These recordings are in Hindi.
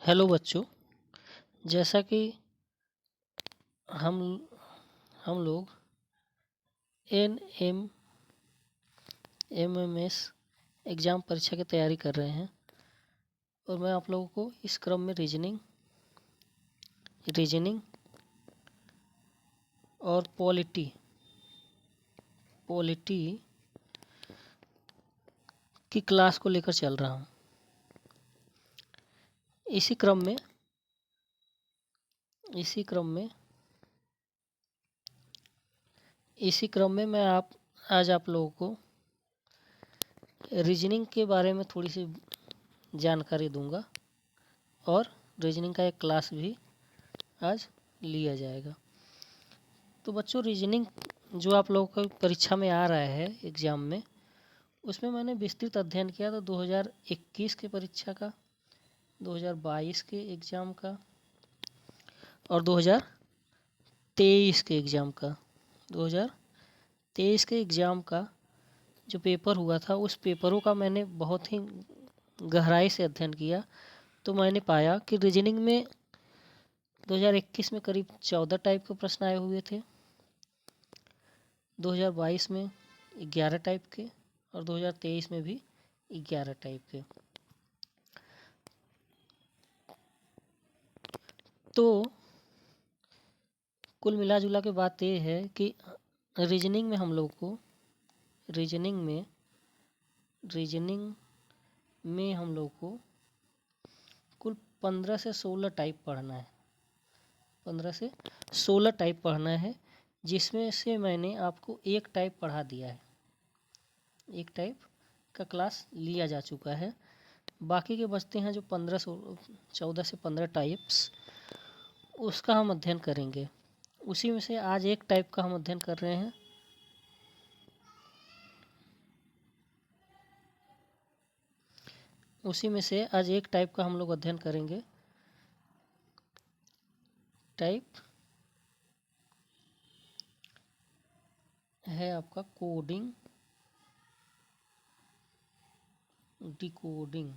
हेलो बच्चों। जैसा कि हम हम लोग N M M S exam परीक्षा की तैयारी कर रहे हैं और मैं आप लोगों को इस क्रम में रीजनिंग और पॉलिटी की क्लास को लेकर चल रहा हूँ। इसी क्रम में मैं आज आप लोगों को रीजनिंग के बारे में थोड़ी सी जानकारी दूंगा और रीजनिंग का एक क्लास भी आज लिया जाएगा। तो बच्चों, रीजनिंग जो आप लोगों को परीक्षा में आ रहा है एग्ज़ाम में, उसमें मैंने विस्तृत अध्ययन किया था 2021 के परीक्षा का, 2022 के एग्ज़ाम का और 2023 के एग्ज़ाम का। 2023 के एग्ज़ाम का जो पेपर हुआ था, उस पेपरों का मैंने बहुत ही गहराई से अध्ययन किया। तो मैंने पाया कि रीजनिंग में 2021 में करीब 14 टाइप के प्रश्न आए हुए थे, 2022 में 11 टाइप के और 2023 में भी 11 टाइप के। तो कुल मिला जुला के बात ये है कि रीजनिंग में हम लोग को कुल 15 से 16 टाइप पढ़ना है। 15 से 16 टाइप पढ़ना है, जिसमें से मैंने आपको एक टाइप पढ़ा दिया है। एक टाइप का क्लास लिया जा चुका है। बाकी के बचते हैं जो 14 से 15 टाइप्स, उसका हम अध्ययन करेंगे। उसी में से आज एक टाइप का हम अध्ययन कर रहे हैं। उसी में से आज एक टाइप का हम लोग अध्ययन करेंगे। टाइप है आपका कोडिंग डिकोडिंग।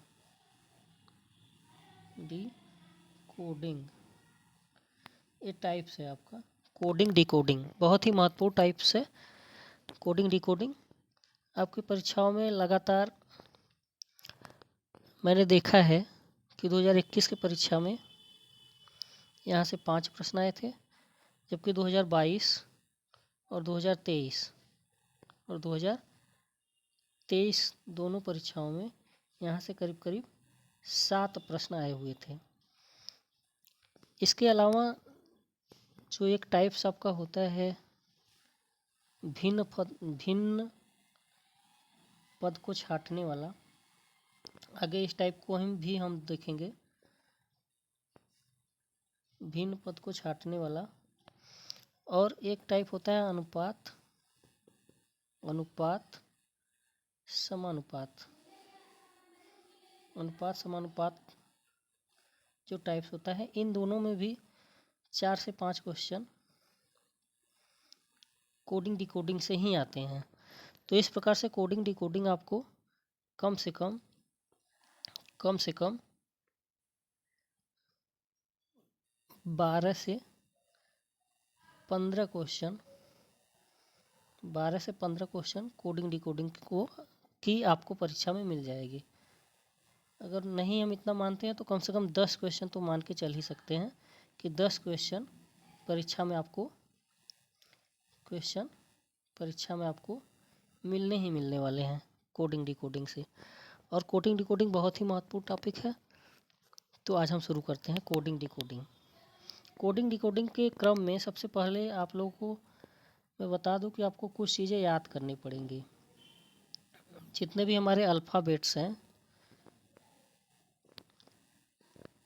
ये टाइप्स है आपका कोडिंग डिकोडिंग, बहुत ही महत्वपूर्ण टाइप्स है। कोडिंग डिकोडिंग आपकी परीक्षाओं में लगातार मैंने देखा है कि 2021 की परीक्षा में यहाँ से 5 प्रश्न आए थे, जबकि 2022 और 2023 दोनों परीक्षाओं में यहाँ से करीब करीब 7 प्रश्न आए हुए थे। इसके अलावा जो एक टाइप्स आपका होता है भिन्न पद को छाँटने वाला, आगे इस टाइप को हम देखेंगे। भिन्न पद को छाँटने वाला। और एक टाइप होता है अनुपात समानुपात जो टाइप्स होता है, इन दोनों में भी 4 से 5 क्वेश्चन कोडिंग डिकोडिंग से ही आते हैं। तो इस प्रकार से कोडिंग डिकोडिंग आपको कम से कम 12 से 15 क्वेश्चन कोडिंग डिकोडिंग की आपको परीक्षा में मिल जाएगी। अगर नहीं हम इतना मानते हैं तो कम से कम 10 क्वेश्चन तो मान के चल ही सकते हैं कि 10 क्वेश्चन परीक्षा में आपको मिलने वाले हैं कोडिंग डिकोडिंग से। और कोडिंग डिकोडिंग बहुत ही महत्वपूर्ण टॉपिक है। तो आज हम शुरू करते हैं कोडिंग डिकोडिंग के क्रम में सबसे पहले आप लोगों को मैं बता दूं कि आपको कुछ चीज़ें याद करनी पड़ेंगी। जितने भी हमारे अल्फ़ाबेट्स हैं,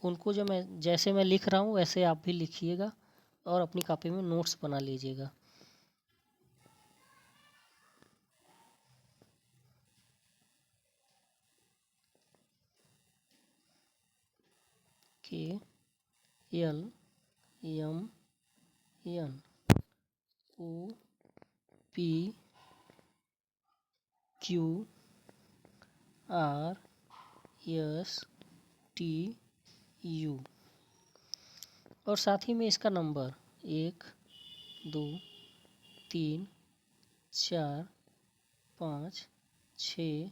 उनको जैसे मैं लिख रहा हूँ वैसे आप भी लिखिएगा और अपनी कॉपी में नोट्स बना लीजिएगा। K L M N O P Q R S T you, और साथ ही में इसका नंबर 1 2 3 4 5 6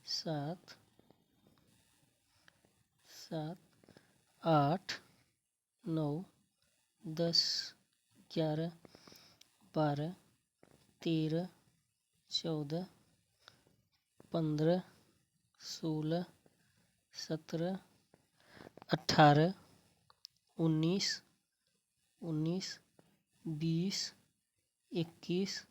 7 8 9 10 11 12 13 14 15 16 17 18 19 20 21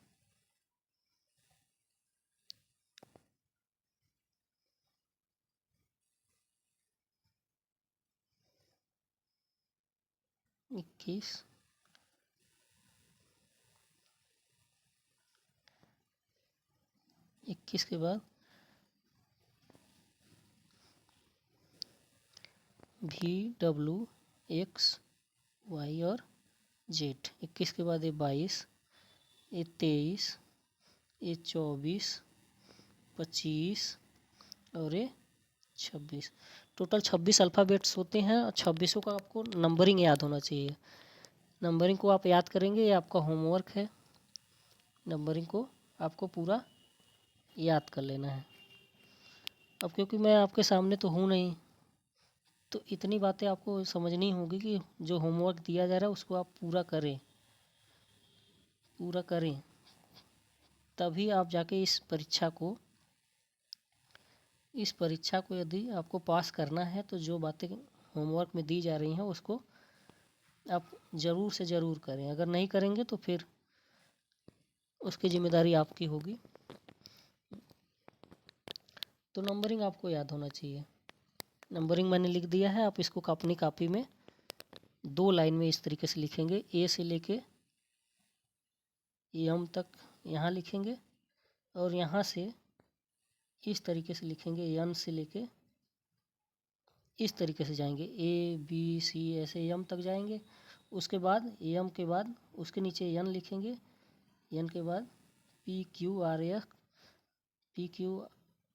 21 21 के बाद VWXY और Z। 21 के बाद ये 22, ये 23, ये 24, 25 और ये 26। टोटल 26 अल्फ़ाबेट्स होते हैं और 26 का आपको नंबरिंग याद होना चाहिए। नंबरिंग को आप याद करेंगे, ये आपका होमवर्क है। नंबरिंग को आपको पूरा याद कर लेना है। अब क्योंकि मैं आपके सामने तो हूँ नहीं, तो इतनी बातें आपको समझनी होगी कि जो होमवर्क दिया जा रहा है उसको आप पूरा करें, तभी आप जाके इस परीक्षा को यदि आपको पास करना है तो जो बातें होमवर्क में दी जा रही हैं उसको आप ज़रूर से ज़रूर करें। अगर नहीं करेंगे तो फिर उसकी जिम्मेदारी आपकी होगी। तो नंबरिंग आपको याद होना चाहिए। नंबरिंग मैंने लिख दिया है, आप इसको अपनी कॉपी में 2 लाइन में इस तरीके से लिखेंगे। ए से लेके एम तक यहाँ लिखेंगे और यहाँ से इस तरीके से लिखेंगे, एन से लेके इस तरीके से जाएंगे, ए बी सी ऐसे एम तक जाएंगे। उसके बाद एम के बाद उसके नीचे एन लिखेंगे, एन के बाद P Q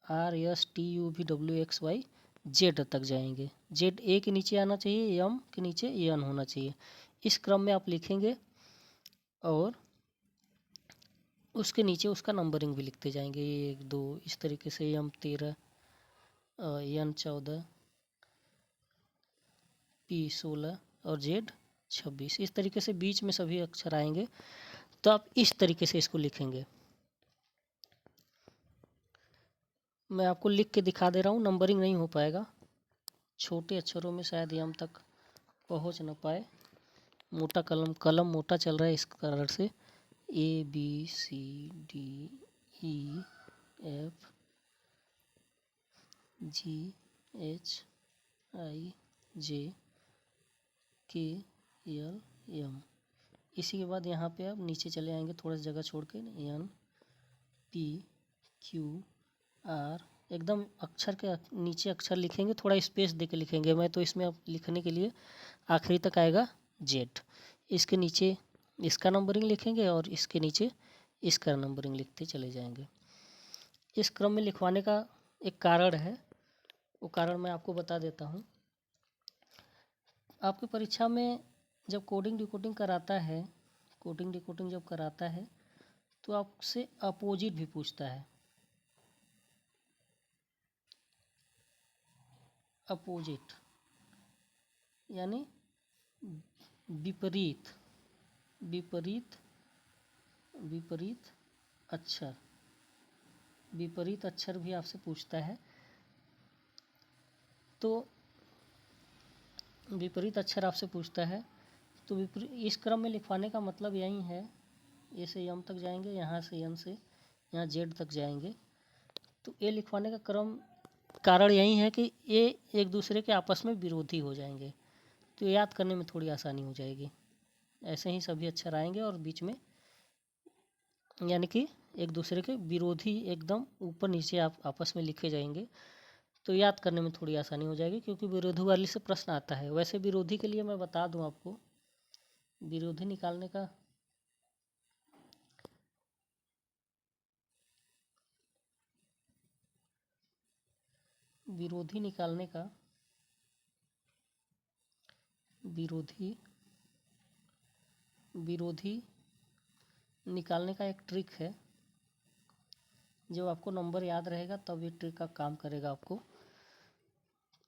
R S T U V W X Y Z तक जाएंगे। जेड ए के नीचे आना चाहिए, एम के नीचे एन होना चाहिए। इस क्रम में आप लिखेंगे और उसके नीचे उसका नंबरिंग भी लिखते जाएंगे, 1 2 इस तरीके से, एम 13, एन 14, पी 16 और जेड 26। इस तरीके से बीच में सभी अक्षर आएंगे। तो आप इस तरीके से इसको लिखेंगे। मैं आपको लिख के दिखा दे रहा हूँ, नंबरिंग नहीं हो पाएगा, छोटे अक्षरों में शायद एम तक पहुँच न पाए। मोटा कलम मोटा चल रहा है, इस कारण से A B C D E F G H I J K L M. इसी के बाद यहाँ पे आप नीचे चले आएंगे थोड़ा सा जगह छोड़ के, एन पी क्यू आर, एकदम अक्षर के नीचे अक्षर लिखेंगे, थोड़ा स्पेस दे के लिखेंगे। मैं तो इसमें अब लिखने के लिए आखिरी तक आएगा जेड। इसके नीचे इसका नंबरिंग लिखेंगे और इसके नीचे इसका नंबरिंग लिखते चले जाएंगे। इस क्रम में लिखवाने का एक कारण है, वो कारण मैं आपको बता देता हूँ। आपकी परीक्षा में जब कोडिंग डिकोडिंग जब कराता है तो आपसे अपोजिट भी पूछता है। अपोजिट यानी विपरीत अक्षर, विपरीत अक्षर भी आपसे पूछता है। तो विपरीत अक्षर आपसे पूछता है, तो इस क्रम में लिखवाने का मतलब यही है। ए से एम तक जाएंगे, यहाँ से एन से यहाँ जेड तक जाएंगे। तो ए लिखवाने का कारण यही है कि ये एक दूसरे के आपस में विरोधी हो जाएंगे, तो याद करने में थोड़ी आसानी हो जाएगी। ऐसे ही सभी अक्षर आएंगे और बीच में यानी कि एक दूसरे के विरोधी एकदम ऊपर नीचे आप आपस में लिखे जाएंगे, तो याद करने में थोड़ी आसानी हो जाएगी, क्योंकि विरोधी वाली से प्रश्न आता है। वैसे विरोधी के लिए मैं बता दूं आपको, विरोधी निकालने का विरोधी विरोधी निकालने का एक ट्रिक है। जब आपको नंबर याद रहेगा तब ये ट्रिक का काम करेगा। आपको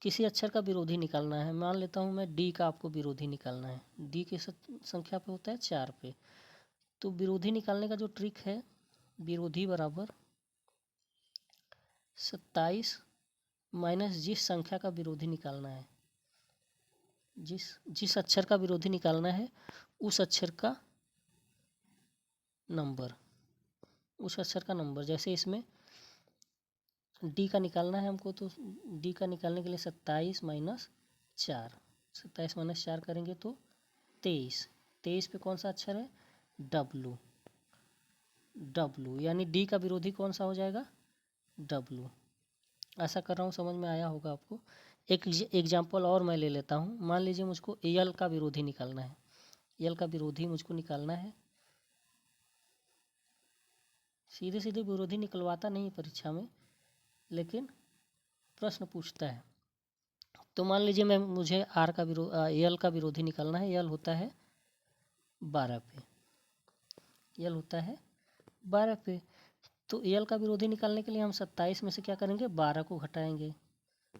किसी अक्षर का विरोधी निकालना है। मान लेता हूँ मैं डी का आपको विरोधी निकालना है। डी की संख्या पे होता है 4 पे। तो विरोधी निकालने का जो ट्रिक है, विरोधी बराबर 27 माइनस जिस संख्या का विरोधी निकालना है, जिस अक्षर का विरोधी निकालना है उस अक्षर का नंबर, उस अक्षर का नंबर। जैसे इसमें डी का निकालना है हमको, तो डी का निकालने के लिए 27 माइनस 4, 27 माइनस 4 करेंगे तो 23। 23 पे कौन सा अक्षर है? डब्लू। डब्लू यानी डी का विरोधी कौन सा हो जाएगा? डब्लू। ऐसा कर रहा हूँ, समझ में आया होगा आपको। एक एग्जाम्पल और मैं ले लेता हूँ। मान लीजिए मुझको एल का विरोधी निकालना है। एल का विरोधी मुझको निकालना है। सीधे सीधे विरोधी निकलवाता नहीं है परीक्षा में, लेकिन प्रश्न पूछता है। तो मान लीजिए मुझे एल का विरोधी निकालना है। एल होता है 12 पे। एल होता है 12 पे। तो एल का विरोधी निकालने के लिए हम 27 में से क्या करेंगे? 12 को घटाएंगे।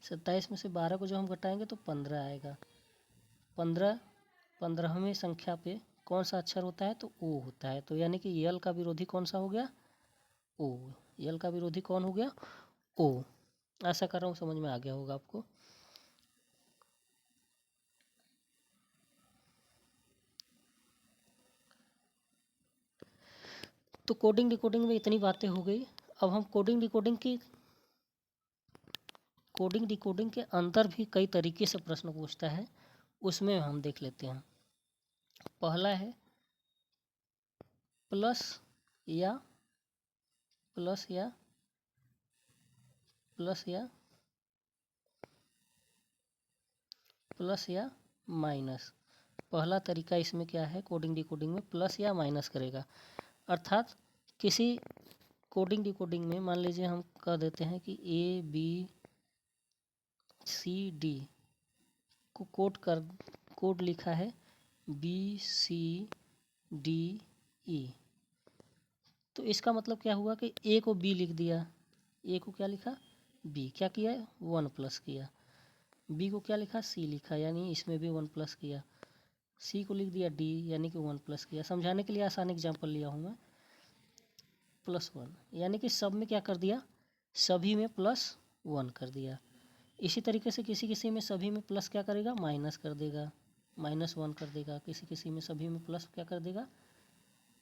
27 में से 12 को जो हम घटाएंगे तो 15 आएगा। 15वें संख्या पे कौन सा अक्षर होता है? तो ओ होता है। तो यानी कि एल का विरोधी कौन सा हो गया? ओ। एल का विरोधी कौन हो गया? ओ। ऐसा कर रहा हूँ, समझ में आ गया होगा आपको। तो कोडिंग डिकोडिंग में इतनी बातें हो गई। अब हम कोडिंग डिकोडिंग के अंदर भी कई तरीके से प्रश्न पूछता है, उसमें हम देख लेते हैं। पहला है प्लस या प्लस या प्लस या प्लस या माइनस। पहला तरीका इसमें क्या है? कोडिंग डिकोडिंग में प्लस या माइनस करेगा। अर्थात किसी कोडिंग डिकोडिंग में मान लीजिए हम कह देते हैं कि ए बी सी डी को कोड लिखा है बी सी डी ई। तो इसका मतलब क्या हुआ कि ए को बी लिख दिया, ए को क्या लिखा? बी। क्या किया? 1 प्लस किया। बी को क्या लिखा? सी लिखा, यानी इसमें भी 1 प्लस किया। सी को लिख दिया डी, यानी कि 1 प्लस किया। समझाने के लिए आसान एग्जांपल लिया हूँ मैं। +1 यानी कि सब में क्या कर दिया? सभी में +1 कर दिया। इसी तरीके से किसी किसी में सभी में प्लस क्या करेगा? माइनस कर देगा, -1 कर देगा। किसी किसी में सभी में प्लस क्या कर देगा?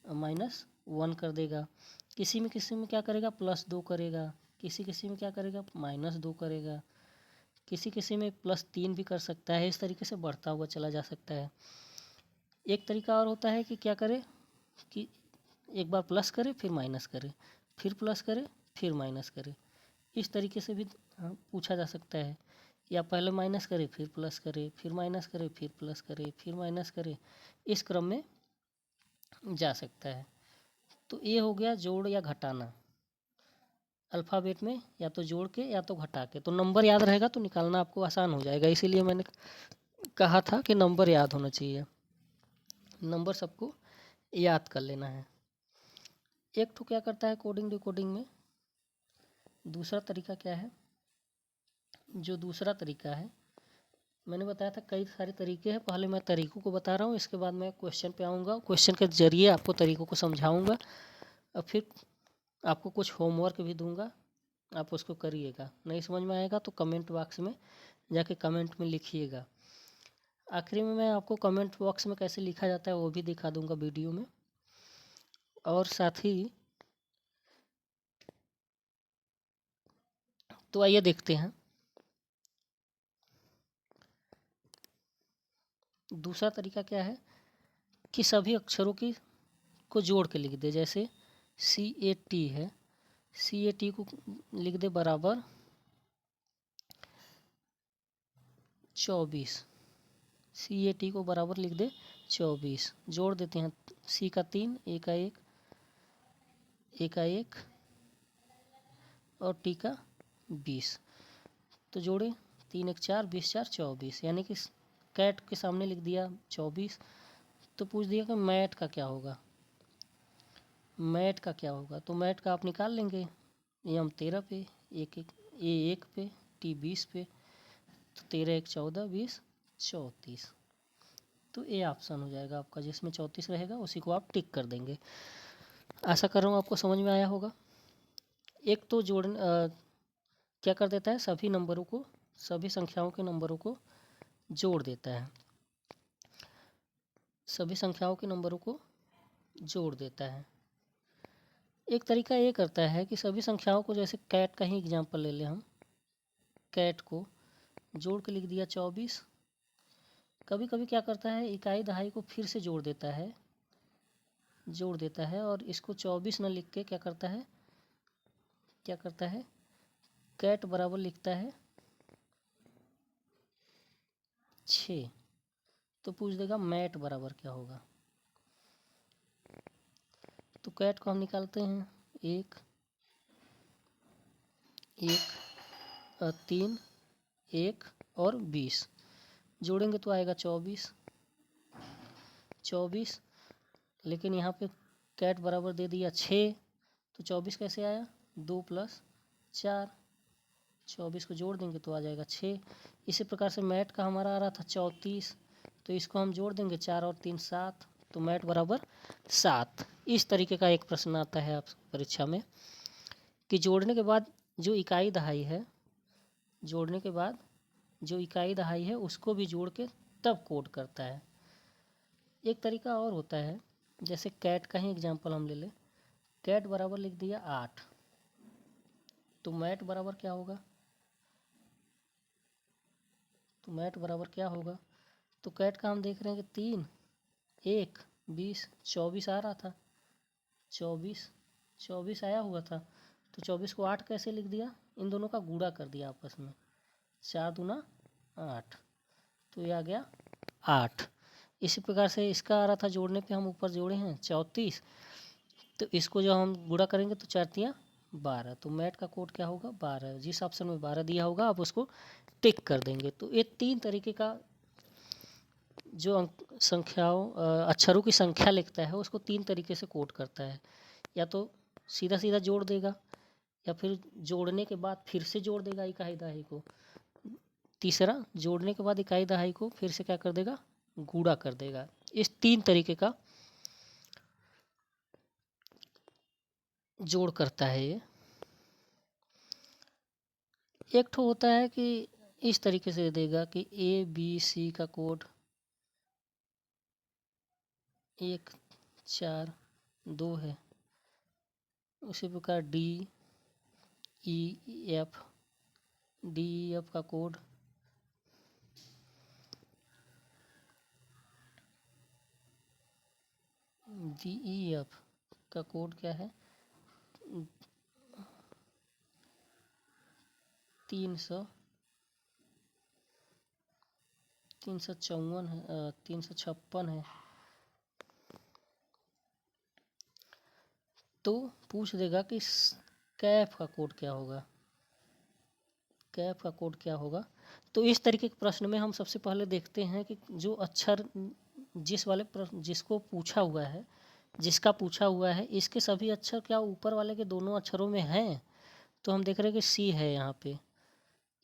-1 कर देगा। किसी में क्या करेगा? +2 करेगा। किसी किसी में क्या करेगा? -2 करेगा। किसी किसी में +3 भी कर सकता है। इस तरीके से बढ़ता हुआ चला जा सकता है। एक तरीका और होता है कि क्या करे कि एक बार प्लस करे फिर माइनस करे, फिर प्लस करे फिर माइनस करे। इस तरीके से भी पूछा जा सकता है। या पहले माइनस करे फिर प्लस करे, फिर माइनस करे फिर प्लस करे, फिर माइनस करे। इस क्रम में जा सकता है। तो ये हो गया जोड़ या घटाना। अल्फ़ाबेट में या तो जोड़ के या तो घटा के। तो नंबर याद रहेगा तो निकालना आपको आसान हो जाएगा। इसीलिए मैंने कहा था कि नंबर याद होना चाहिए। नंबर सबको याद कर लेना है। एक तो क्या करता है कोडिंग डिकोडिंग में, दूसरा तरीका क्या है? जो दूसरा तरीका है, मैंने बताया था कई सारे तरीके हैं। पहले मैं तरीकों को बता रहा हूँ, इसके बाद मैं क्वेश्चन पे आऊँगा। क्वेश्चन के जरिए आपको तरीकों को समझाऊँगा और फिर आपको कुछ होमवर्क भी दूँगा, आप उसको करिएगा। नहीं समझ में आएगा तो कमेंट बॉक्स में जाके कमेंट में लिखिएगा। आखिरी में मैं आपको कमेंट बॉक्स में कैसे लिखा जाता है वो भी दिखा दूँगा वीडियो में। और साथ ही तो आइए देखते हैं। दूसरा तरीका क्या है कि सभी अक्षरों को जोड़ के लिख दे। जैसे CAT है, CAT को लिख दे बराबर 24। CAT को बराबर लिख दे 24। जोड़ देते हैं। C का 3, A का 1, A का 1 और T का 20। तो जोड़े 3 1 4 20 4 24, यानी कि कैट के सामने लिख दिया 24, तो पूछ दिया कि मैट का क्या होगा। मैट का क्या होगा, तो मैट का आप निकाल लेंगे। एम 13 पे, ए 1 पे, टी 20 पे, तो 13 1 14, 20 34, तो ए ऑप्शन हो जाएगा आपका। जिसमें 34 रहेगा उसी को आप टिक कर देंगे। आशा कर रहा हूँ आपको समझ में आया होगा। एक तो क्या कर देता है, सभी नंबरों को, सभी संख्याओं के नंबरों को जोड़ देता है। सभी संख्याओं के नंबरों को जोड़ देता है। एक तरीका ये करता है कि सभी संख्याओं को, जैसे कैट का ही एग्जांपल ले लें हम, कैट को जोड़ के लिख दिया 24। कभी कभी क्या करता है, इकाई दहाई को फिर से जोड़ देता है और इसको 24 न लिख के क्या करता है, कैट बराबर लिखता है 6। तो पूछ देगा मैट बराबर क्या होगा। तो कैट को हम निकालते हैं, 1 1 3 1 और 20, जोड़ेंगे तो आएगा 24। लेकिन यहाँ पे कैट बराबर दे दिया 6, तो 24 कैसे आया, 2 + 4, 24 को जोड़ देंगे तो आ जाएगा 6। इसी प्रकार से मैट का हमारा आ रहा था 34, तो इसको हम जोड़ देंगे 4 और 3 7, तो मैट बराबर 7। इस तरीके का एक प्रश्न आता है आप परीक्षा में कि जोड़ने के बाद जो इकाई दहाई है उसको भी जोड़ के तब कोड करता है। एक तरीका और होता है, जैसे कैट का ही एग्जांपल हम ले लें। कैट बराबर लिख दिया 8, तो मैट बराबर क्या होगा, तो कैट का हम देख रहे हैं कि 3 1 20 24 आ रहा था, 24 आया हुआ था, तो 24 को 8 कैसे लिख दिया, इन दोनों का गुणा कर दिया आपस में, 4 दूना 8, तो ये आ गया 8। इसी प्रकार से इसका आ रहा था जोड़ने पे, हम ऊपर जोड़े हैं 34, तो इसको जब हम गुणा करेंगे तो 4 तिया 12, तो मैट का कोड क्या होगा, 12। जिस ऑप्शन में 12 दिया होगा आप उसको टिक कर देंगे। तो ये 3 तरीके का जो अक्षरों की संख्या लिखता है उसको 3 तरीके से कोड करता है। या तो सीधा सीधा जोड़ देगा, या फिर जोड़ने के बाद फिर से जोड़ देगा इकाई दहाई को, तीसरा जोड़ने के बाद इकाई दहाई को फिर से क्या कर देगा, गुणा कर देगा। इस 3 तरीके का जोड़ करता है ये। एक ठो होता है कि इस तरीके से देगा कि ABC का कोड 1 4 2 है, उसी प्रकार DEF का कोड क्या है, 354 है, 356 है। तो पूछ देगा कि कैफ का कोड क्या होगा। तो इस तरीके के प्रश्न में हम सबसे पहले देखते हैं कि जो अक्षर जिसका पूछा हुआ है इसके सभी अक्षर क्या ऊपर वाले के दोनों अक्षरों में हैं। तो हम देख रहे हैं कि सी है यहाँ पे,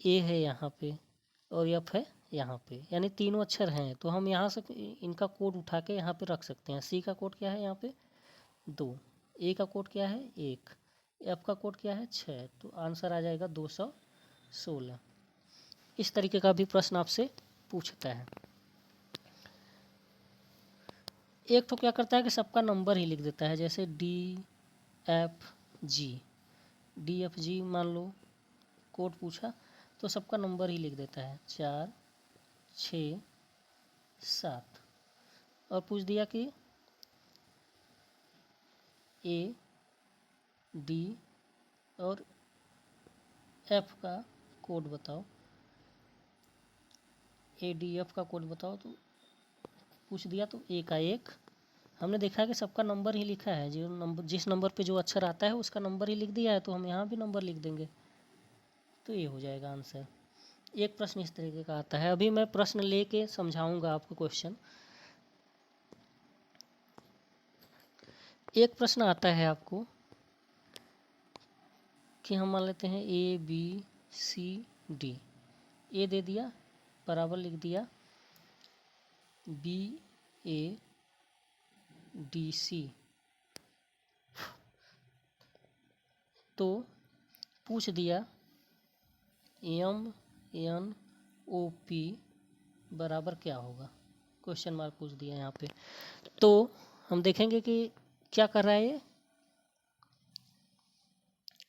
ए है यहाँ पे और एफ है यहाँ पे, यानी तीनों अक्षर हैं। तो हम यहाँ से इनका कोड उठा के यहाँ पे रख सकते हैं। सी का कोड क्या है यहाँ पे 2, ए का कोड क्या है 1, एफ का कोड क्या है 6, तो आंसर आ जाएगा 216। इस तरीके का भी प्रश्न आपसे पूछता है। एक तो क्या करता है कि सबका नंबर ही लिख देता है, जैसे DFG मान लो कोड पूछा तो सबका नंबर ही लिख देता है 4 6 7, और पूछ दिया कि AD और F का कोड बताओ, ADF का कोड बताओ, तो पूछ दिया तो ए का 1। हमने देखा है कि सबका नंबर ही लिखा है, जिस नंबर पे जो अक्षर आता है उसका नंबर ही लिख दिया है, तो हम यहाँ भी नंबर लिख देंगे, तो ये हो जाएगा आंसर। एक प्रश्न इस तरीके का आता है। अभी मैं प्रश्न लेके समझाऊंगा आपको क्वेश्चन। एक प्रश्न आता है आपको कि हम मान लेते हैं ए बी सी डी। ए दे दिया, बराबर लिख दिया बी ए डी सी। तो पूछ दिया एम एन ओ पी बराबर क्या होगा, क्वेश्चन मार्क पूछ दिया यहाँ पे। तो हम देखेंगे कि क्या कर रहा है ये।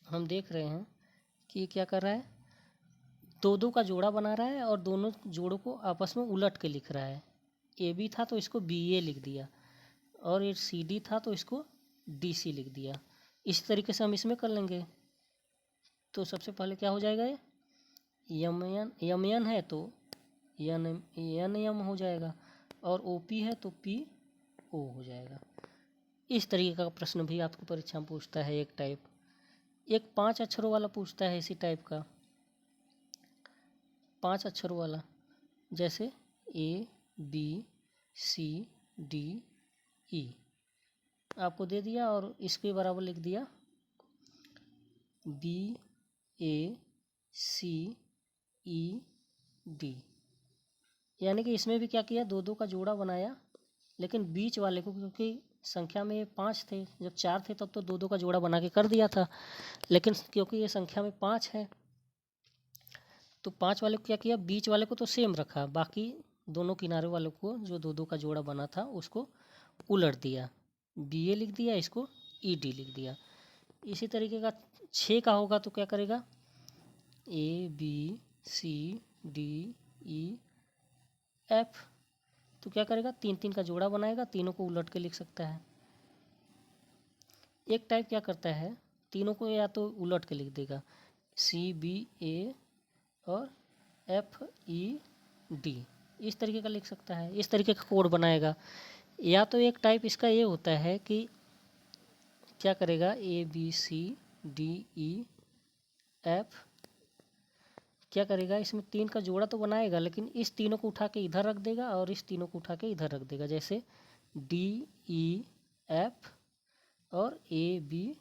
हम देख रहे हैं कि ये क्या कर रहा है, दो दो का जोड़ा बना रहा है और दोनों जोड़ों को आपस में उलट के लिख रहा है। ए बी था तो इसको बी ए लिख दिया, और ये सी डी था तो इसको डी सी लिख दिया। इस तरीके से हम इसमें कर लेंगे। तो सबसे पहले क्या हो जाएगा, ये यम एन है तो एन एन एम हो जाएगा, और ओ पी है तो पी ओ हो जाएगा। इस तरीके का प्रश्न भी आपको परीक्षा में पूछता है एक टाइप। एक 5 अक्षरों वाला पूछता है इसी टाइप का, 5 अक्षरों वाला, जैसे ए बी सी डी ई आपको दे दिया, और इसके बराबर लिख दिया बी ए सी ई डी। यानी कि इसमें भी क्या किया, दो दो का जोड़ा बनाया, लेकिन बीच वाले को, क्योंकि संख्या में 5 थे, जब 4 थे तब तो दो दो का जोड़ा बना के कर दिया था, लेकिन क्योंकि ये संख्या में 5 है तो 5 वाले को क्या किया, बीच वाले को तो सेम रखा, बाकी दोनों किनारे वालों को जो दो दो का जोड़ा बना था उसको उलट दिया, बी ए लिख दिया, इसको ई डी लिख दिया। इसी तरीके का 6 का होगा तो क्या करेगा, A B C D E F, तो क्या करेगा, 3 का जोड़ा बनाएगा, तीनों को उलट के लिख सकता है। एक टाइप क्या करता है, तीनों को या तो उलट के लिख देगा, सी बी ए और एफ ई डी, इस तरीके का लिख सकता है, इस तरीके का कोड बनाएगा। या तो एक टाइप इसका ये होता है कि क्या करेगा, A B C D E F, क्या करेगा, इसमें 3 का जोड़ा तो बनाएगा, लेकिन इस तीनों को उठा के इधर रख देगा और इस तीनों को उठा के इधर रख देगा, जैसे डी ई एफ और ए बी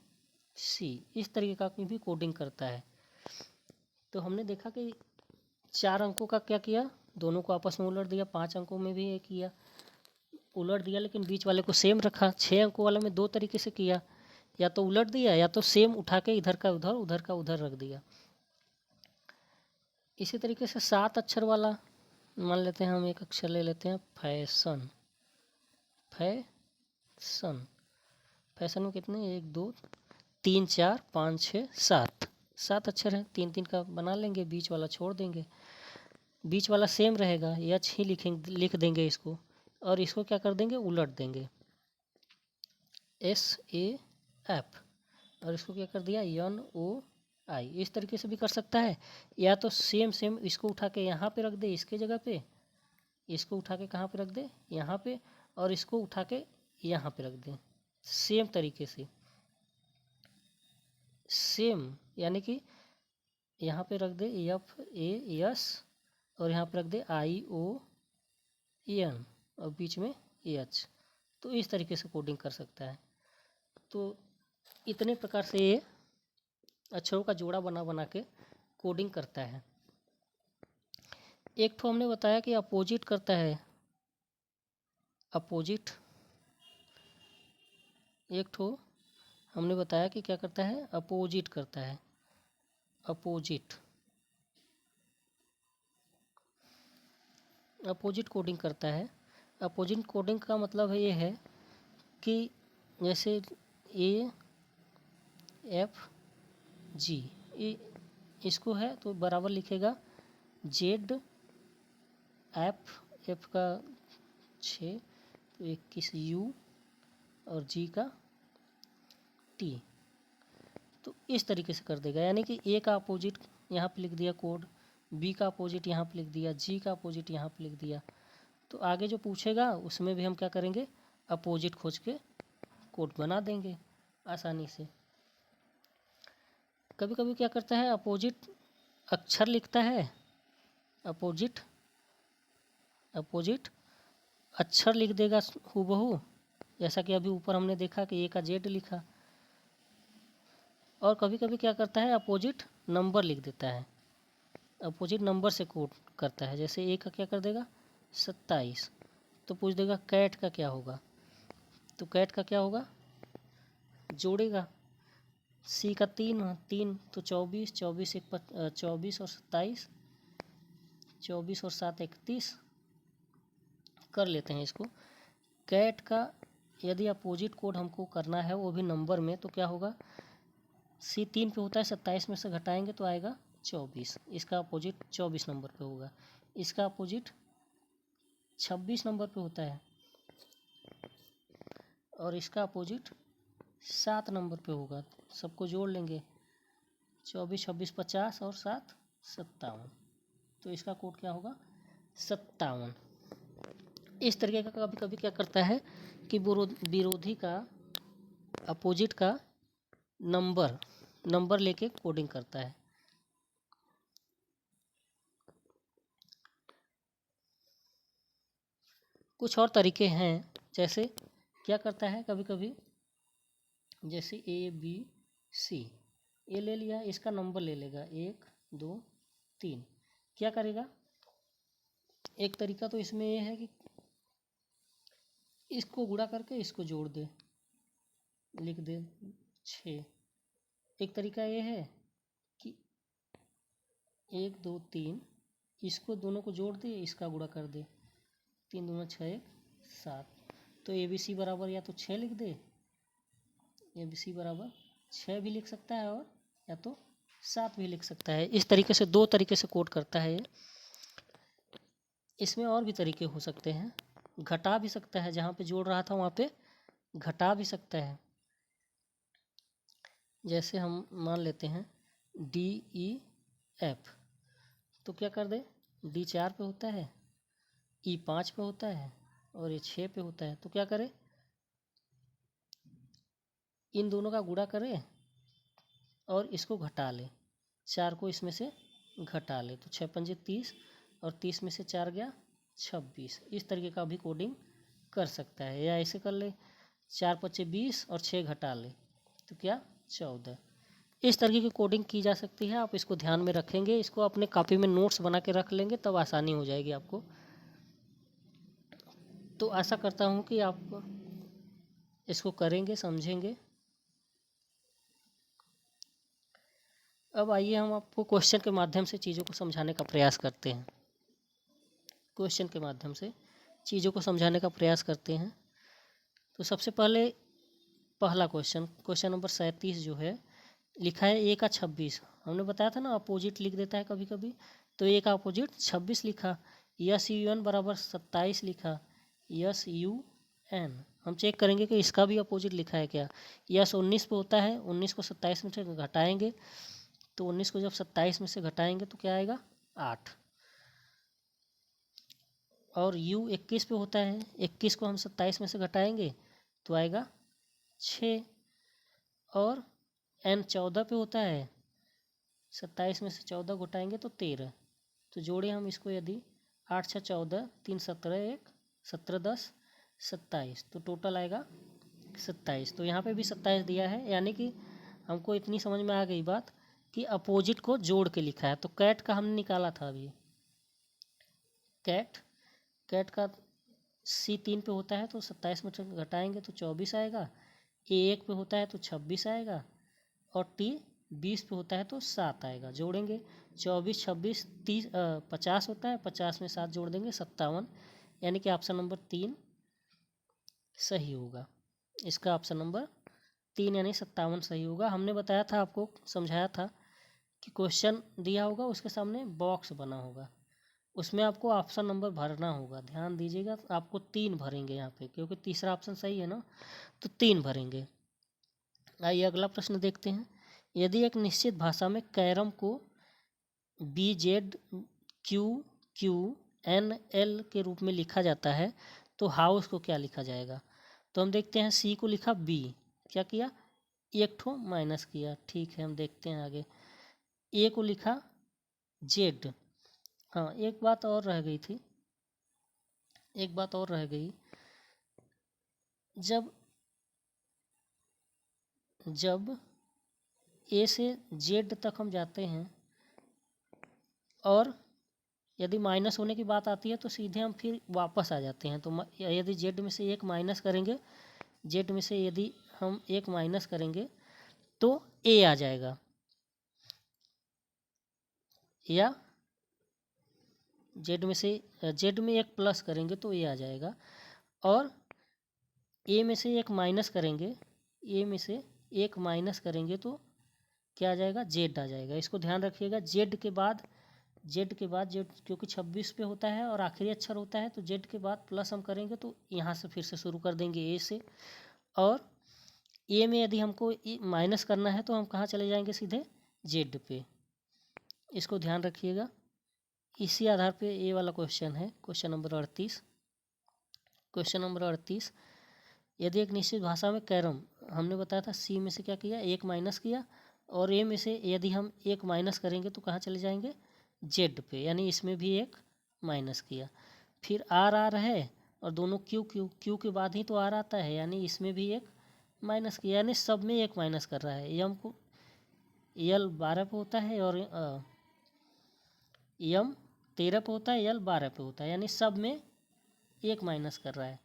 सी, इस तरीके का भी कोडिंग करता है। तो हमने देखा कि 4 अंकों का क्या किया, दोनों को आपस में उलट दिया, 5 अंकों में भी ये किया, उलट दिया, लेकिन बीच वाले को सेम रखा। 6 अंकों वाले में 2 तरीके से किया, या तो उलट दिया या तो सेम उठा के इधर का उधर उधर का उधर रख दिया। इसी तरीके से 7 अक्षर वाला, मान लेते हैं हम एक अक्षर ले लेते हैं फैशन। फैशन, फैशन में कितने, 1 2 3 4 5 6 7, 7 अक्षर हैं, 3 का बना लेंगे, बीच वाला छोड़ देंगे, बीच वाला सेम रहेगा, एच ही लिख देंगे इसको, और इसको क्या कर देंगे, उलट देंगे, एस ए एफ, और इसको क्या कर दिया, एन ओ आई। इस तरीके से भी कर सकता है। या तो सेम इसको उठा के यहाँ पे रख दे, इसके जगह पे, इसको उठा के कहाँ पे रख दे, यहाँ पे, और इसको उठा के यहाँ पे रख दे, सेम तरीके से, सेम, यानी कि यहाँ पे रख दे एफ ए एस, और यहाँ पे रख दे आई ओ एन, और बीच में एच। तो इस तरीके से कोडिंग कर सकता है। तो इतने प्रकार से ये अक्षरों का जोड़ा बना बना के कोडिंग करता है। एक तो हमने बताया कि अपोजिट करता है, अपोजिट। एक तो हमने बताया कि क्या करता है, अपोजिट करता है, अपोजिट, अपोजिट कोडिंग करता है। अपोजिट कोडिंग का मतलब ये है कि जैसे ए एफ जी, इसको है तो बराबर लिखेगा जेड एफ का 6 तो 21 यू और जी का टी। तो इस तरीके से कर देगा, यानी कि ए का अपोजिट यहाँ पे लिख दिया कोड, बी का अपोजिट यहाँ पे लिख दिया, जी का अपोजिट यहाँ पे लिख दिया। तो आगे जो पूछेगा उसमें भी हम क्या करेंगे, अपोजिट खोज के कोड बना देंगे आसानी से। कभी कभी क्या करता है, अपोजिट अक्षर लिखता है अपोजिट अपोजिट अक्षर लिख देगा हूबहू, जैसा कि अभी ऊपर हमने देखा कि ए का जेड लिखा। और कभी कभी क्या करता है, अपोजिट नंबर लिख देता है, अपोजिट नंबर से कोड करता है। जैसे ए का क्या कर देगा 27, तो पूछ देगा कैट का क्या होगा, तो कैट का क्या होगा, जोड़ेगा। सी का 3 तो 24, 24 और 27, 24 और 7 31 कर लेते हैं इसको। कैट का यदि अपोजिट कोड हमको करना है वो भी नंबर में, तो क्या होगा, सी 3 पे होता है, 27 में से घटाएंगे तो आएगा 24, इसका अपोजिट 24 नंबर पे होगा। इसका अपोजिट 26 नंबर पे होता है और इसका अपोजिट 7 नंबर पे होगा। सबको जोड़ लेंगे, 24, 26, 50 और 7 57, तो इसका कोड क्या होगा 57। इस तरीके का कभी कभी क्या करता है कि विरोधी का अपोजिट का नंबर लेके कोडिंग करता है। कुछ और तरीके हैं, जैसे क्या करता है कभी कभी, जैसे ए बी सी, ए ले लिया, इसका नंबर ले लेगा 1 2 3। क्या करेगा, एक तरीका तो इसमें ये है कि इसको गुणा करके इसको जोड़ दे, लिख दे 6। एक तरीका ये है कि 1 2 3, इसको दोनों को जोड़ दे, इसका गुणा कर दे, 3 दूना 6 1 7। तो ए बी सी बराबर या तो 6 लिख दे, ए बी सी बराबर 6 भी लिख सकता है और या तो 7 भी लिख सकता है। इस तरीके से 2 तरीके से कोड करता है ये। इसमें और भी तरीके हो सकते हैं, घटा भी सकता है, जहाँ पे जोड़ रहा था वहाँ पे घटा भी सकता है। जैसे हम मान लेते हैं डी ई एफ, तो क्या कर दे, डी 4 पे होता है, ई 5 पे होता है और ये 6 पे होता है। तो क्या करे, इन दोनों का गुणा करे और इसको घटा ले, 4 को इसमें से घटा ले, तो 6 पंजे 30 और 30 में से 4 गया 26। इस तरीके का भी कोडिंग कर सकता है। या ऐसे कर ले, 4 पच्चे 20 और 6 घटा ले, तो क्या 14। इस तरीके की कोडिंग की जा सकती है। आप इसको ध्यान में रखेंगे, इसको अपने कॉपी में नोट्स बना के रख लेंगे, तब आसानी हो जाएगी आपको। तो आशा करता हूँ कि आप इसको करेंगे, समझेंगे। अब आइए हम आपको क्वेश्चन के माध्यम से चीज़ों को समझाने का प्रयास करते हैं। क्वेश्चन के माध्यम से चीज़ों को समझाने का प्रयास करते हैं। तो सबसे पहले पहला क्वेश्चन नंबर 37 जो है, लिखा है ए का 26। हमने बताया था ना अपोजिट लिख देता है कभी कभी, तो ए का अपोजिट 26 लिखा। यस यू एन बराबर 27 लिखा, यस यू एन। हम चेक करेंगे कि इसका भी अपोजिट लिखा है क्या। यस 19 पे होता है, 19 को 27 में से घटाएंगे, तो 19 को जब 27 में से घटाएंगे तो क्या आएगा 8। और यू 21 पे होता है, 21 को हम 27 में से घटाएंगे तो आएगा 6। और एन 14 पे होता है, 27 में से 14 घटाएंगे तो 13। तो जोड़े हम इसको, यदि 8 6 14, 3 17 1 17 10 27, तो टोटल आएगा 27। तो यहाँ पे भी 27 दिया है, यानी कि हमको इतनी समझ में आ गई बात कि अपोजिट को जोड़ के लिखा है। तो कैट का हमने निकाला था अभी, कैट का सी 3 पे होता है तो 27 में से घटाएंगे तो 24 आएगा, ए 1 पे होता है तो 26 आएगा, और टी 20 पे होता है तो 7 आएगा। जोड़ेंगे 24 26 30 50 होता है, 50 में 7 जोड़ देंगे 57, यानी कि ऑप्शन नंबर 3 सही होगा। इसका ऑप्शन नंबर 3 यानी 57 सही होगा। हमने बताया था आपको, समझाया था कि क्वेश्चन दिया होगा, उसके सामने बॉक्स बना होगा, उसमें आपको ऑप्शन नंबर भरना होगा। ध्यान दीजिएगा, आपको 3 भरेंगे यहाँ पे, क्योंकि तीसरा ऑप्शन सही है ना, तो 3 भरेंगे। आइए अगला प्रश्न देखते हैं। यदि एक निश्चित भाषा में कैरम को B Z Q Q N L के रूप में लिखा जाता है, तो हाउस को क्या लिखा जाएगा। तो हम देखते हैं, सी को लिखा बी, क्या किया, एक ठो माइनस किया, ठीक है। हम देखते हैं आगे, ए को लिखा जेड, हाँ, एक बात और रह गई थी, एक बात और रह गई। जब जब ए से जेड तक हम जाते हैं और यदि माइनस होने की बात आती है तो सीधे हम फिर वापस आ जाते हैं। तो यदि जेड में से एक माइनस करेंगे, जेड में से यदि हम एक माइनस करेंगे तो ए आ जाएगा, या जेड में एक प्लस करेंगे तो ए आ जाएगा, और ए में से एक माइनस करेंगे, ए में से एक माइनस करेंगे तो क्या आ जाएगा, जेड आ जाएगा। इसको ध्यान रखिएगा। जेड के बाद जेड क्योंकि 26 पे होता है और आखिरी अक्षर होता है, तो जेड के बाद प्लस हम करेंगे तो यहाँ से फिर से शुरू कर देंगे ए से। और ए में यदि हमको माइनस करना है तो हम कहाँ चले जाएंगे, सीधे जेड पे। इसको ध्यान रखिएगा। इसी आधार पे ए वाला क्वेश्चन है, क्वेश्चन नंबर 38। क्वेश्चन नंबर 38, यदि एक निश्चित भाषा में कैरम, हमने बताया था सी में से क्या किया, एक माइनस किया, और ए में से यदि हम एक माइनस करेंगे तो कहाँ चले जाएंगे, जेड पे, यानी इसमें भी एक माइनस किया। फिर आर है और दोनों क्यू के बाद ही तो आर आता है, यानी इसमें भी एक माइनस किया, यानी सब में एक माइनस कर रहा है। यम को यल 12 पे होता है और यम 13 पे होता है, यल 12 पे होता है, यानी सब में एक माइनस कर रहा है।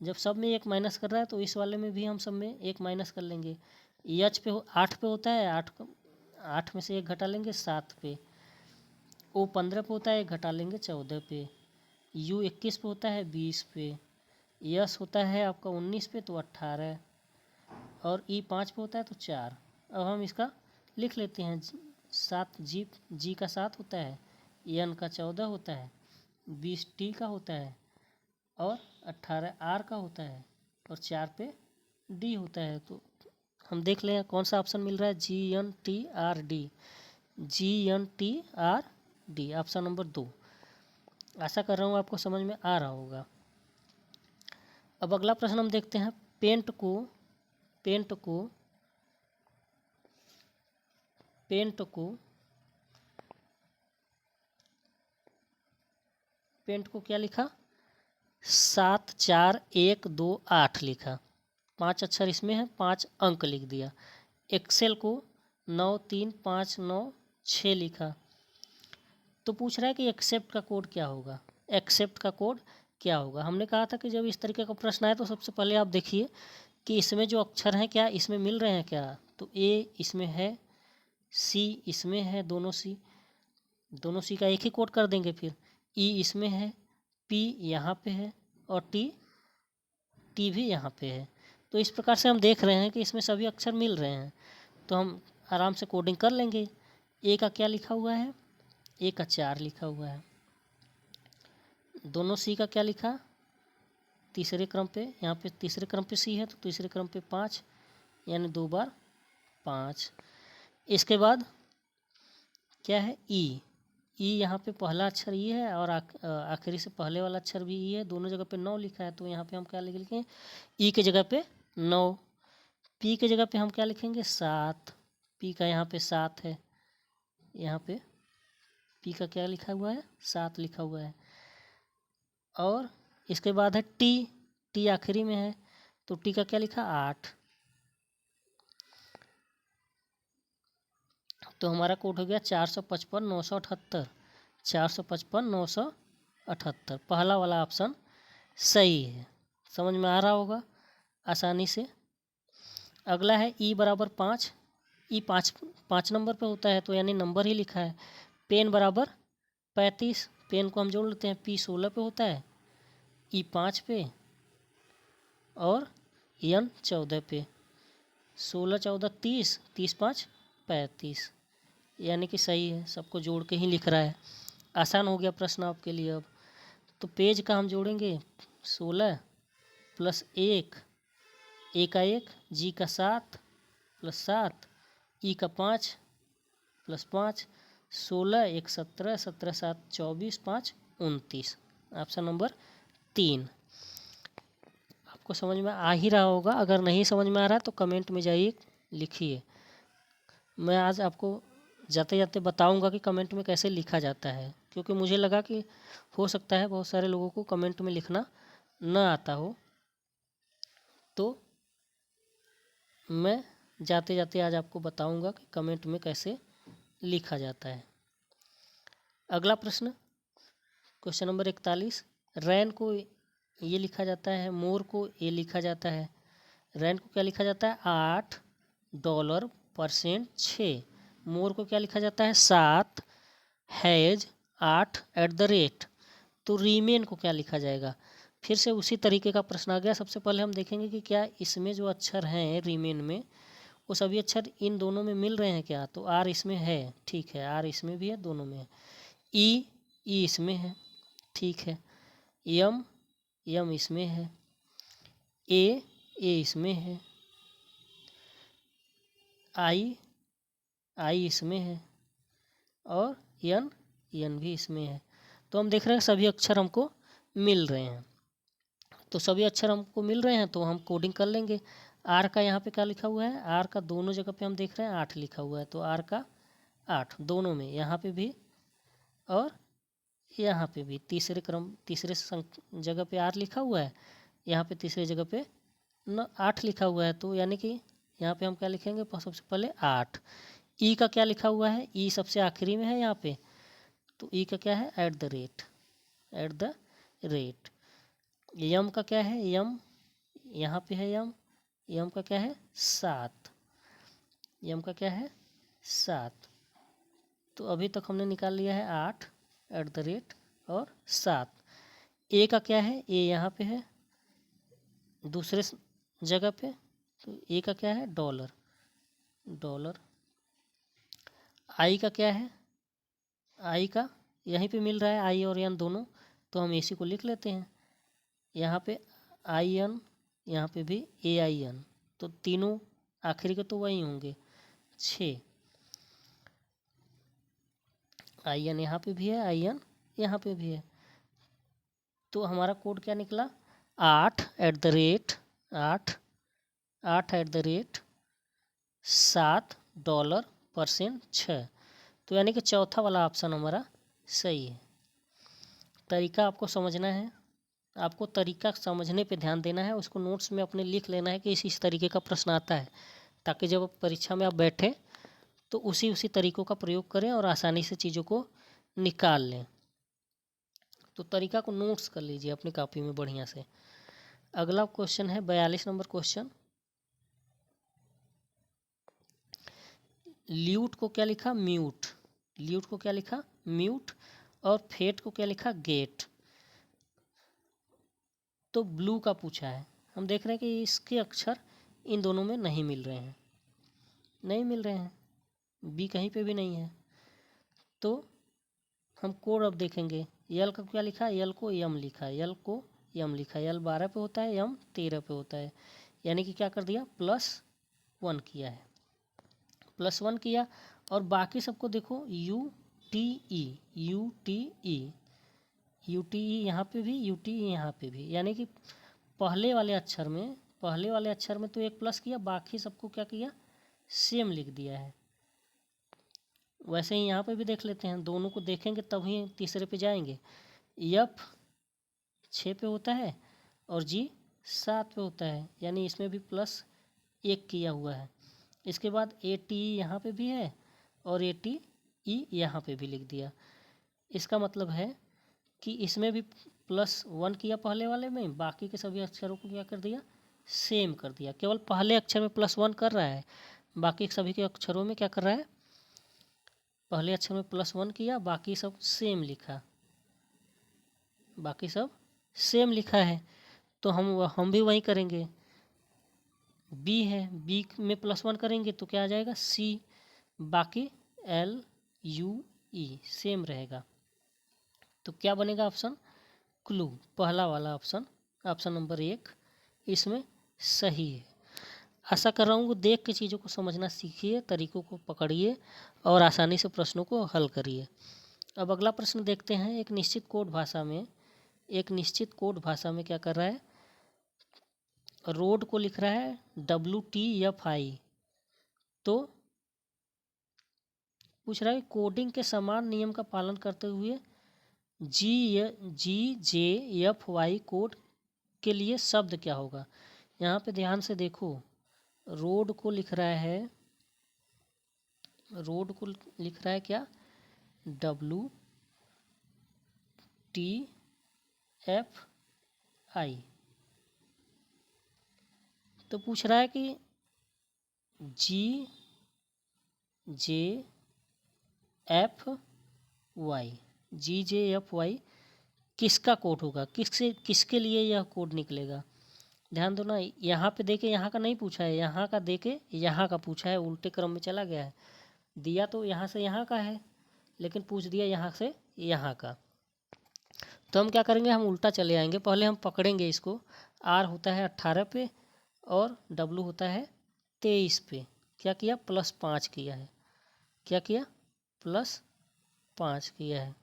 जब सब में एक माइनस कर रहा है तो इस वाले में भी हम सब में एक माइनस कर लेंगे। एच पे 8 पे होता है, 8 में से एक घटा लेंगे 7 पे। ओ 15 पे होता है, एक घटा लेंगे 14 पे। यू 21 पे होता है, 20 पे। यस होता है आपका 19 पे, तो 18। और ई 5 पे होता है तो 4। अब हम इसका लिख लेते हैं। 7 जी का 7 होता है, एन का 14 होता है, 20 टी का होता है, और 18 आर का होता है, और 4 पे डी होता है। तो हम देख लें कौन सा ऑप्शन मिल रहा है, GNTRD, GNTRD, ऑप्शन नंबर 2। आशा कर रहा हूँ आपको समझ में आ रहा होगा। अब अगला प्रश्न हम देखते हैं। पेंट को क्या लिखा, 7 4 1 2 8 लिखा। 5 अक्षर इसमें है, 5 अंक लिख दिया। एक्सेल को 9 3 5 9 6 लिखा। तो पूछ रहा है कि एक्सेप्ट का कोड क्या होगा, एक्सेप्ट का कोड क्या होगा। हमने कहा था कि जब इस तरीके का प्रश्न आए तो सबसे पहले आप देखिए कि इसमें जो अक्षर हैं क्या इसमें मिल रहे हैं क्या। तो ए इसमें है, सी इसमें है, दोनों सी का एक ही कोड कर देंगे। फिर ई इसमें है, पी यहाँ पे है, और टी भी यहाँ पे है। तो इस प्रकार से हम देख रहे हैं कि इसमें सभी अक्षर मिल रहे हैं, तो हम आराम से कोडिंग कर लेंगे। ए का क्या लिखा हुआ है, ए का 4 लिखा हुआ है। दोनों सी का क्या लिखा, तीसरे क्रम पे, यहाँ पे तीसरे क्रम पे सी है तो तीसरे क्रम पे 5, यानी 2 बार 5। इसके बाद क्या है, ई यहाँ पे पहला अक्षर ई है और आखिरी से पहले वाला अक्षर भी ई है। दोनों जगह पे 9 लिखा है, तो यहाँ पे हम क्या लिखेंगे, ई के जगह पे 9। पी के जगह पे हम क्या लिखेंगे, 7। पी का यहाँ पे 7 है, यहाँ पे पी का क्या लिखा हुआ है, 7 लिखा हुआ है। और इसके बाद है टी आखिरी में है, तो टी का क्या लिखा, 8। तो हमारा कोड हो गया 455 978, 455 978। पहला वाला ऑप्शन सही है। समझ में आ रहा होगा आसानी से। अगला है ई बराबर 5। ई 5 नंबर पे होता है, तो यानी नंबर ही लिखा है। पेन बराबर 35, पेन को हम जोड़ लेते हैं। पी 16 पे होता है, ई 5 पे, और एन 14 पे। 16 14 30, 30 5 35, यानी कि सही है। सबको जोड़ के ही लिख रहा है। आसान हो गया प्रश्न आपके लिए। अब तो पेज का हम जोड़ेंगे 16 प्लस 1, ए का 1, जी का 7 प्लस 7, ई का 5 प्लस 5, 16 1 17, 17 7 24, 5 29। ऑप्शन नंबर 3 आपको समझ में आ ही रहा होगा। अगर नहीं समझ में आ रहा है तो कमेंट में जाइए, लिखिए। मैं आज आपको जाते जाते बताऊंगा कि कमेंट में कैसे लिखा जाता है। क्योंकि मुझे लगा कि हो सकता है बहुत सारे लोगों को कमेंट में लिखना न आता हो, तो मैं जाते जाते आज आपको बताऊंगा कि कमेंट में कैसे लिखा जाता है। अगला प्रश्न, क्वेश्चन नंबर 41। रैन को ये लिखा जाता है, मोर को ये लिखा जाता है। रैन को क्या लिखा जाता है? $8% 6। मोर को क्या लिखा जाता है? 7 हैज 8 तो रीमेन को क्या लिखा जाएगा? फिर से उसी तरीके का प्रश्न आ गया। सबसे पहले हम देखेंगे कि क्या इसमें जो अक्षर हैं रीमेन में, वो सभी अक्षर इन दोनों में मिल रहे हैं क्या? तो आर इसमें है, ठीक है, आर इसमें भी है, दोनों में है। ई इसमें है, ठीक है। यम इसमें है। ए इसमें है। आई इसमें है। और यन भी इसमें है। तो हम देख रहे हैं सभी अक्षर हमको मिल रहे हैं। तो सभी अक्षर हमको मिल रहे हैं तो हम कोडिंग कर लेंगे। आर का यहाँ पे क्या लिखा हुआ है? आर का दोनों जगह पे हम देख रहे हैं 8 लिखा हुआ है, तो आर का 8 दोनों में, यहाँ पे भी और यहाँ पे भी। तीसरे जगह पे आर लिखा हुआ है, यहाँ पे तीसरे जगह पे 8 लिखा हुआ है। तो यानी कि यहाँ पे हम क्या लिखेंगे? सबसे पहले 8। ई का क्या लिखा हुआ है? ई सबसे आखिरी में है यहाँ पे, तो ई का क्या है? At the rate. यम का क्या है? यम यहाँ पे है, यम का क्या है? 7। यम का क्या है? 7। तो अभी तक हमने निकाल लिया है 8 और 7। ए का क्या है? ए यहाँ पे है दूसरे जगह पे, तो ए का क्या है? डॉलर। आई का क्या है? आई का यहीं पे मिल रहा है, आई और एन दोनों, तो हम इसी को लिख लेते हैं। यहाँ पे आई एन, यहाँ पे भी AIN, तो तीनों आखिरी के तो वही होंगे 6। IN यहाँ पे भी है, IN यहाँ पे भी है, तो हमारा कोड क्या निकला? 8 एट द रेट $7% 6। तो यानी कि चौथा वाला ऑप्शन हमारा सही है। तरीका आपको समझना है, आपको तरीका समझने पे ध्यान देना है, उसको नोट्स में अपने लिख लेना है कि इस तरीके का प्रश्न आता है, ताकि जब परीक्षा में आप बैठें तो उसी तरीक़ों का प्रयोग करें और आसानी से चीज़ों को निकाल लें। तो तरीका को नोट्स कर लीजिए अपनी कॉपी में बढ़िया से। अगला क्वेश्चन है 42 नंबर क्वेश्चन। ल्यूट को क्या लिखा? म्यूट। ल्यूट को क्या लिखा? म्यूट। और फेट को क्या लिखा? गेट। तो ब्लू का पूछा है। हम देख रहे हैं कि इसके अक्षर इन दोनों में नहीं मिल रहे हैं, बी कहीं पे भी नहीं है। तो हम कोड अब देखेंगे। यल का क्या लिखा? यल को यम लिखा है, यल 12 पे होता है, यम 13 पे होता है। यानी कि क्या कर दिया? +1 किया है, +1 किया। और बाकी सबको देखो UTE यहाँ पे भी, UTE यहाँ पे भी। यानी कि पहले वाले अक्षर में तो एक प्लस किया, बाकी सबको क्या किया? सेम लिख दिया है। वैसे ही यहाँ पे भी देख लेते हैं, दोनों को देखेंगे तभी तीसरे पे जाएंगे। F 6 पे होता है और G 7 पे होता है, यानी इसमें भी +1 किया हुआ है। इसके बाद ATE यहाँ पे भी है और ATE यहाँ पे भी लिख दिया। इसका मतलब है कि इसमें भी +1 किया पहले वाले में, बाकी के सभी अक्षरों को क्या कर दिया? सेम कर दिया। केवल पहले अक्षर में +1 कर रहा है, बाकी सभी के अक्षरों में क्या कर रहा है? पहले अक्षर में +1 किया, बाकी सब सेम लिखा है। तो हम भी वही करेंगे। बी है, बी में +1 करेंगे तो क्या आ जाएगा? C। बाकी LUE सेम रहेगा। तो क्या बनेगा ऑप्शन? क्लू, पहला वाला ऑप्शन नंबर 1 इसमें सही है। आशा कर रहा हूँ देख के चीज़ों को समझना सीखिए, तरीकों को पकड़िए और आसानी से प्रश्नों को हल करिए। अब अगला प्रश्न देखते हैं। एक निश्चित कोड भाषा में क्या कर रहा है? रोड को लिख रहा है WTFI। तो पूछ रहा है कोडिंग के समान नियम का पालन करते हुए GJFY कोड के लिए शब्द क्या होगा। यहाँ पे ध्यान से देखो, रोड को लिख रहा है, रोड को लिख रहा है क्या, WTFI। तो पूछ रहा है कि GJFY किसका कोड होगा, किसके लिए यह कोड निकलेगा। ध्यान दो ना, यहाँ पे देके यहाँ का नहीं पूछा है, यहाँ का देके यहाँ का पूछा है, उल्टे क्रम में चला गया है। दिया तो यहाँ से यहाँ का है, लेकिन पूछ दिया यहाँ से यहाँ का। तो हम क्या करेंगे, हम उल्टा चले आएंगे। पहले हम पकड़ेंगे इसको, R होता है 18 पे और W होता है 23 पे। क्या किया, +5 किया है। क्या किया, +5 किया है।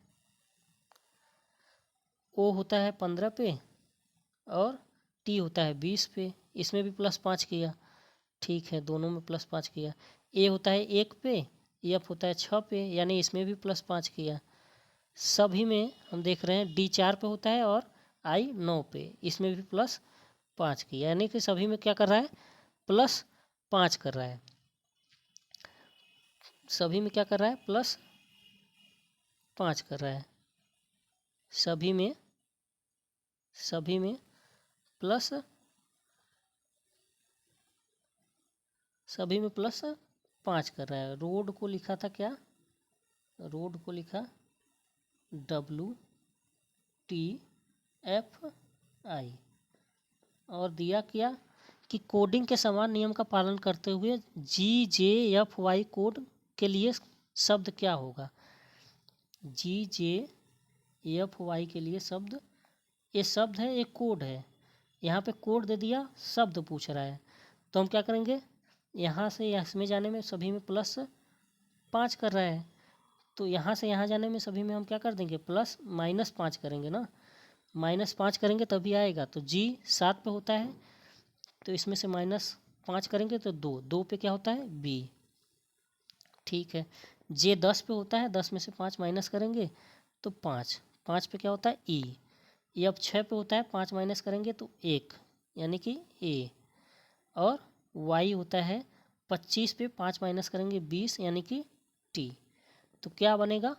O होता है 15 पे और T होता है 20 पे, इसमें भी +5 किया। ठीक है, दोनों में +5 किया। A होता है 1 पे, F होता है 6 पे, यानी इसमें भी +5 किया। सभी में हम देख रहे हैं D 4 पे होता है और I 9 पे, इसमें भी +5 किया। यानी कि सभी में क्या कर रहा है, +5 कर रहा है। सभी में क्या कर रहा है, +5 कर रहा है। सभी में +5 कर रहा है। रोड को लिखा था क्या, रोड को लिखा WTFI और दिया क्या कि कोडिंग के समान नियम का पालन करते हुए GJFY कोड के लिए शब्द क्या होगा। GJFY के लिए शब्द, ये शब्द है, एक कोड है। यहाँ पे कोड दे दिया, शब्द पूछ रहा है। तो हम क्या करेंगे, यहाँ से इसमें जाने में सभी में +5 कर रहा है, तो यहाँ से यहाँ जाने में सभी में हम क्या कर देंगे, -5 करेंगे ना। -5 करेंगे तभी आएगा। तो G 7 पे होता है, तो इसमें से -5 करेंगे तो 2 पे क्या होता है, B। ठीक है, J 10 पे होता है, 10 में से 5 माइनस करेंगे तो 5 पे क्या होता है, E। F 6 पे होता है, 5 माइनस करेंगे तो 1, यानी कि A। और Y होता है 25 पे, 5 माइनस करेंगे 20, यानी कि T। तो क्या बनेगा,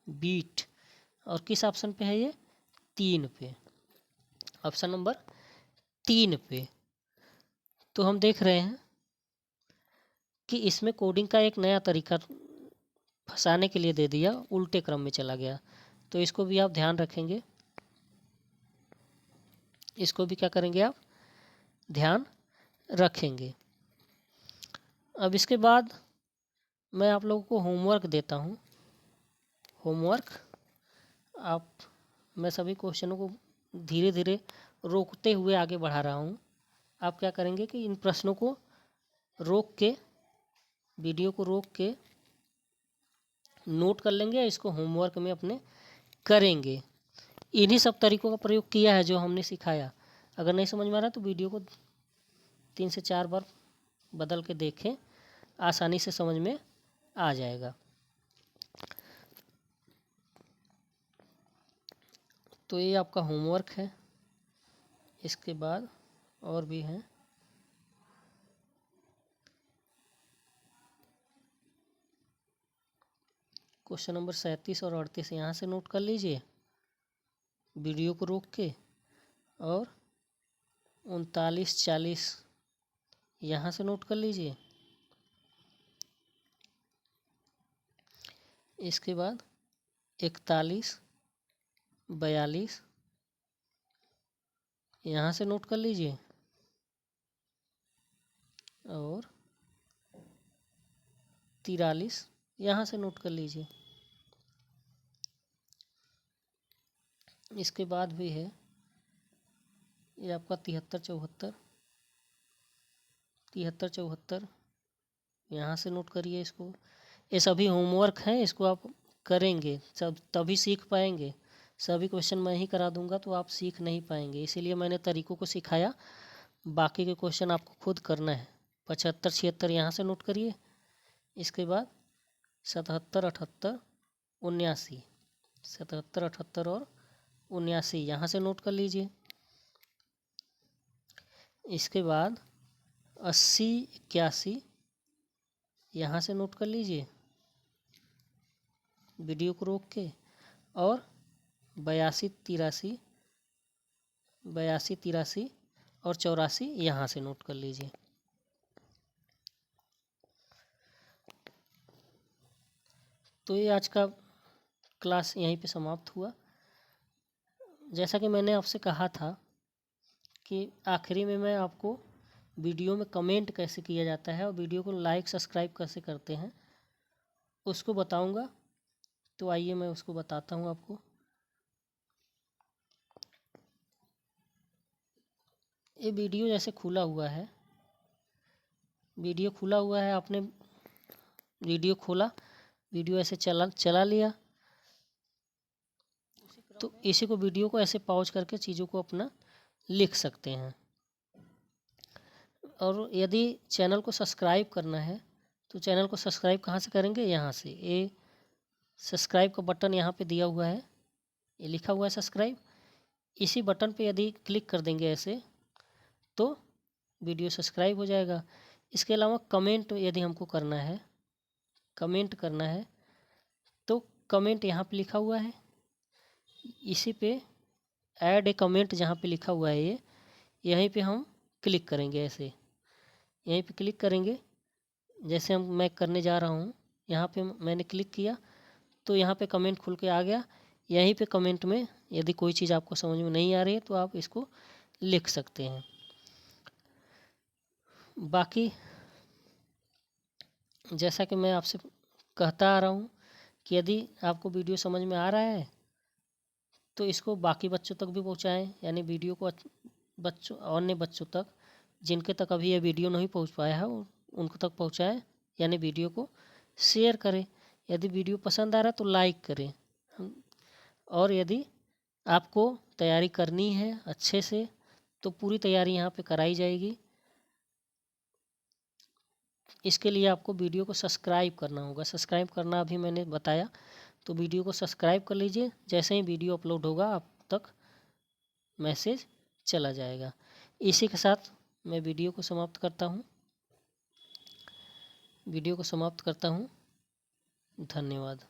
बीट। और किस ऑप्शन पे है ये, 3 पे, ऑप्शन नंबर 3 पे। तो हम देख रहे हैं कि इसमें कोडिंग का एक नया तरीका फंसाने के लिए दे दिया, उल्टे क्रम में चला गया। तो इसको भी आप ध्यान रखेंगे, इसको भी क्या करेंगे, आप ध्यान रखेंगे। अब इसके बाद मैं आप लोगों को होमवर्क देता हूँ। होमवर्क, मैं सभी क्वेश्चनों को धीरे धीरे रोकते हुए आगे बढ़ा रहा हूँ। आप क्या करेंगे कि इन प्रश्नों को रोक के, वीडियो को रोक के नोट कर लेंगे, इसको होमवर्क में अपने करेंगे। इन्हीं सब तरीकों का प्रयोग किया है जो हमने सिखाया। अगर नहीं समझ में आ रहा तो वीडियो को 3 से 4 बार बदल के देखें, आसानी से समझ में आ जाएगा। तो ये आपका होमवर्क है। इसके बाद और भी हैं। क्वेश्चन नंबर 37 और 38 यहाँ से नोट कर लीजिए वीडियो को रोक के, और 39-40 यहाँ से नोट कर लीजिए। इसके बाद 41-42 यहाँ से नोट कर लीजिए, और 43 यहाँ से नोट कर लीजिए। इसके बाद भी है ये आपका 73-74 यहाँ से नोट करिए इसको। ये सभी होमवर्क हैं, इसको आप करेंगे सब तभी सीख पाएंगे। सभी क्वेश्चन मैं ही करा दूंगा तो आप सीख नहीं पाएंगे, इसीलिए मैंने तरीकों को सिखाया। बाकी के क्वेश्चन आपको खुद करना है। 75-76 यहाँ से नोट करिए। इसके बाद 77, 78, 79, 77, 78 और 79 यहाँ से नोट कर लीजिए। इसके बाद 80, 81 यहाँ से नोट कर लीजिए वीडियो को रोक के, और 82, 83, 82, 83 और 84 यहाँ से नोट कर लीजिए। तो ये आज का क्लास यहीं पे समाप्त हुआ। जैसा कि मैंने आपसे कहा था कि आखिरी में मैं आपको वीडियो में कमेंट कैसे किया जाता है और वीडियो को लाइक सब्सक्राइब कैसे करते हैं उसको बताऊंगा। तो आइए मैं उसको बताता हूँ आपको। ये वीडियो जैसे खुला हुआ है, वीडियो खुला हुआ है, आपने वीडियो खोला, वीडियो ऐसे चला लिया, तो इसी को वीडियो को ऐसे पॉज करके चीज़ों को अपना लिख सकते हैं। और यदि चैनल को सब्सक्राइब करना है तो चैनल को सब्सक्राइब कहाँ से करेंगे? यहाँ से। ये सब्सक्राइब का बटन यहाँ पे दिया हुआ है, ये लिखा हुआ है सब्सक्राइब। इसी बटन पे यदि क्लिक कर देंगे ऐसे तो वीडियो सब्सक्राइब हो जाएगा। इसके अलावा कमेंट यदि हमको करना है, कमेंट करना है तो कमेंट यहाँ पे लिखा हुआ है, इसी पे ऐड ए कमेंट जहाँ पे लिखा हुआ है ये, यहीं पे हम क्लिक करेंगे। ऐसे यहीं पे क्लिक करेंगे, जैसे मैं करने जा रहा हूँ, यहाँ पे मैंने क्लिक किया तो यहाँ पे कमेंट खुल के आ गया। यहीं पे कमेंट में यदि कोई चीज़ आपको समझ में नहीं आ रही है तो आप इसको लिख सकते हैं। बाकी जैसा कि मैं आपसे कहता आ रहा हूँ कि यदि आपको वीडियो समझ में आ रहा है तो इसको बाकी बच्चों तक भी पहुँचाएँ, यानी वीडियो को बच्चों, अन्य बच्चों तक जिनके तक अभी ये वीडियो नहीं पहुँच पाया है उनको तक पहुँचाएँ, यानी वीडियो को शेयर करें। यदि वीडियो पसंद आ रहा है तो लाइक करें। और यदि आपको तैयारी करनी है अच्छे से तो पूरी तैयारी यहाँ पे कराई जाएगी। इसके लिए आपको वीडियो को सब्सक्राइब करना होगा। सब्सक्राइब करना अभी मैंने बताया, तो वीडियो को सब्सक्राइब कर लीजिए। जैसे ही वीडियो अपलोड होगा आप तक मैसेज चला जाएगा। इसी के साथ मैं वीडियो को समाप्त करता हूँ। धन्यवाद।